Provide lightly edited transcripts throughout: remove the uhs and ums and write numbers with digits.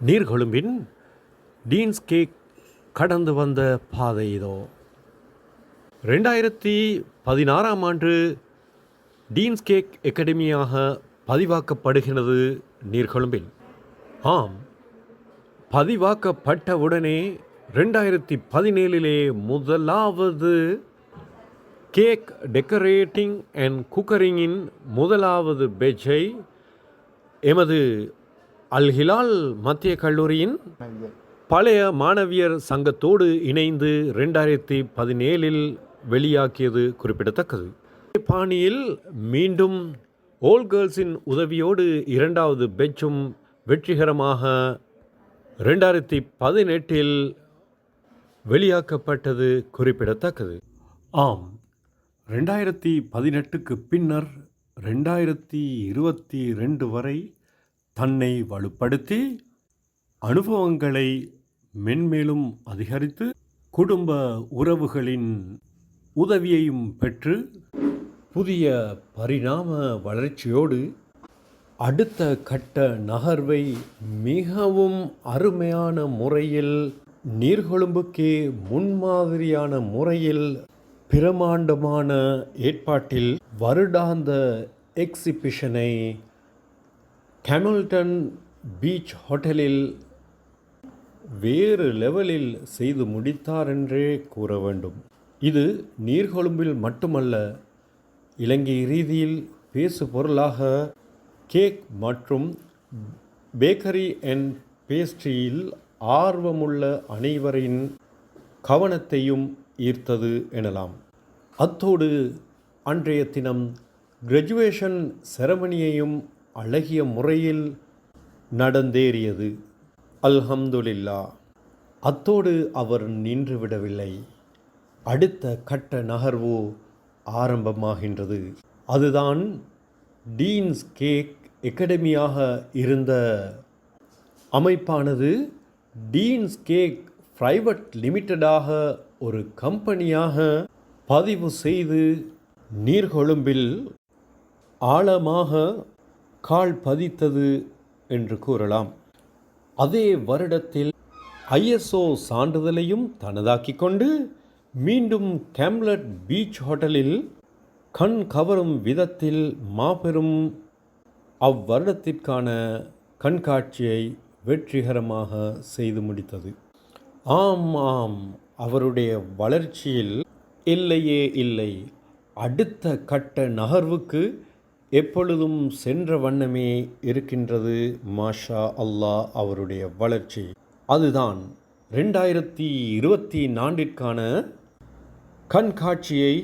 நீர்கொழும்பின் teens cake கடந்து வந்த பாதை இதோ. 2016 ஆண்டு டீன்ஸ் கேக் அகாடமியாக பதிவாக்கப்படுகிறது நீர்கொழும்பில். ஆம், பதிவாக்கப்பட்டவுடனே 2017 முதலாவது கேக் டெக்கரேட்டிங் அண்ட் குக்கரிங்கின் முதலாவது பேட்சை எமது அல் ஹிலால் மத்திய கல்லூரியின் பழைய மாணவியர் சங்கத்தோடு இணைந்து 2017 வெளியாக்கியது குறிப்பிடத்தக்கது. பாணியில் மீண்டும் ஓல் கேர்ள்ஸின் உதவியோடு இரண்டாவது பேட்சும் வெற்றிகரமாக 2018 வெளியாக்கப்பட்டது குறிப்பிடத்தக்கது. ஆம், 2018க்கு பின்னர் 2022 வரை தன்னை வலுப்படுத்தி அனுபவங்களை மென்மேலும் அதிகரித்து குடும்ப உறவுகளின் உதவியையும் பெற்று புதிய பரிணாம வளர்ச்சியோடு அடுத்த கட்ட நகர்வை மிகவும் அருமையான முறையில் நீர்கொழும்புக்கே முன்மாதிரியான முறையில் பிரமாண்டமான ஏற்பாட்டில் வருடாந்த எக்ஸிபிஷனை ஹாமில்டன் பீச் ஹோட்டலில் வேறு லெவலில் செய்து முடித்தார் என்றே கூற வேண்டும். இது நீர்கொழும்பில் மட்டுமல்ல, இலங்கை ரீதியில் பேசு பொருளாக கேக் மற்றும் பேக்கரி அண்ட் பேஸ்ட்ரியில் ஆர்வமுள்ள அனைவரின் கவனத்தையும் ஈர்த்தது எனலாம். அத்தோடு அன்றைய தினம் கிராஜுவேஷன் செரமனியையும் அழகிய முறையில் நடந்தேறியது. அல்ஹம்துலில்லா. அத்தோடு அவர் நின்றுவிடவில்லை. அடுத்த கட்ட நகர்வு ஆரம்பமாகின்றது. அதுதான் டீன்ஸ் கேக் அகாடமியாக இருந்த அமைப்பானது டீன்ஸ் கேக் பிரைவேட் லிமிட்டடாக ஒரு கம்பெனியாக பதிவு செய்து நீர்கொழும்பில் ஆழமாக கால் பதித்தது என்று கூறலாம். அதே வருடத்தில் ISO சான்றிதழையும் தனதாக்கிக் கொண்டு மீண்டும் ஹாமில்டன் பீச் ஹோட்டலில் கண் கவரும் விதத்தில் மாபெரும் அவ்வருடத்திற்கான கண்காட்சியை வெற்றிகரமாக செய்து முடித்தது. ஆம், அவருடைய வளர்ச்சியில் எல்லையே இல்லை. அடுத்த கட்ட நகர்வுக்கு எப்பொழுதும் சென்ற வண்ணமே இருக்கின்றது. மாஷா அல்லாஹ் அவருடைய வளர்ச்சி. அதுதான் 2024க்கான கண்காட்சியை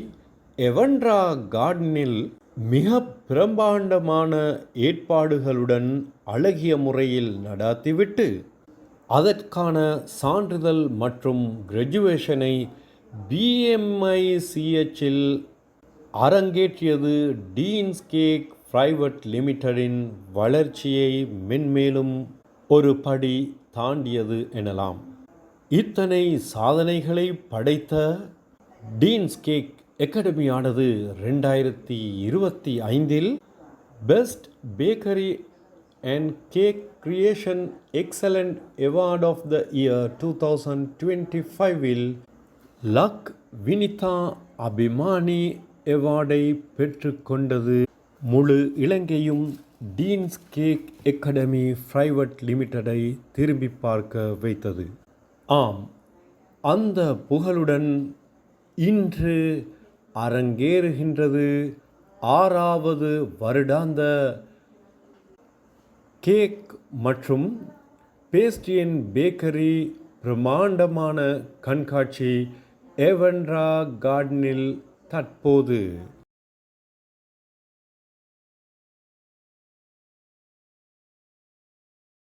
எவன்ரா கார்டனில் மிக பிரம்மாண்டமான ஏற்பாடுகளுடன் அழகிய முறையில் நடாத்திவிட்டு அதற்கான சான்றிதழ் மற்றும் கிராஜுவேஷனை BMICHல் அரங்கேற்றியது. டீன்ஸ் கேக் பிரைவேட் லிமிட்டடின் வளர்ச்சியை மென்மேலும் ஒரு படி தாண்டியது எனலாம். இத்தனை சாதனைகளை படைத்த டீன்ஸ் கேக் அகாடமியானது 2025 best bakery and cake creation excellent award of the year 2025 Lak Vinitha Abhimani அவார்டை பெற்றுக்கொண்டது. முழு இலங்கையும் டீன்ஸ் கேக் அகாடமி பிரைவேட் லிமிட்டடை திரும்பி பார்க்க வைத்தது. ஆம், அந்த புகழுடன் இன்று அரங்கேறுகின்றது 6வது வருடாந்த கேக் மற்றும் பேஸ்ட்ரி அண்ட் பேக்கரி பிரம்மாண்டமான கண்காட்சி எவன்ரா கார்டனில் தற்போது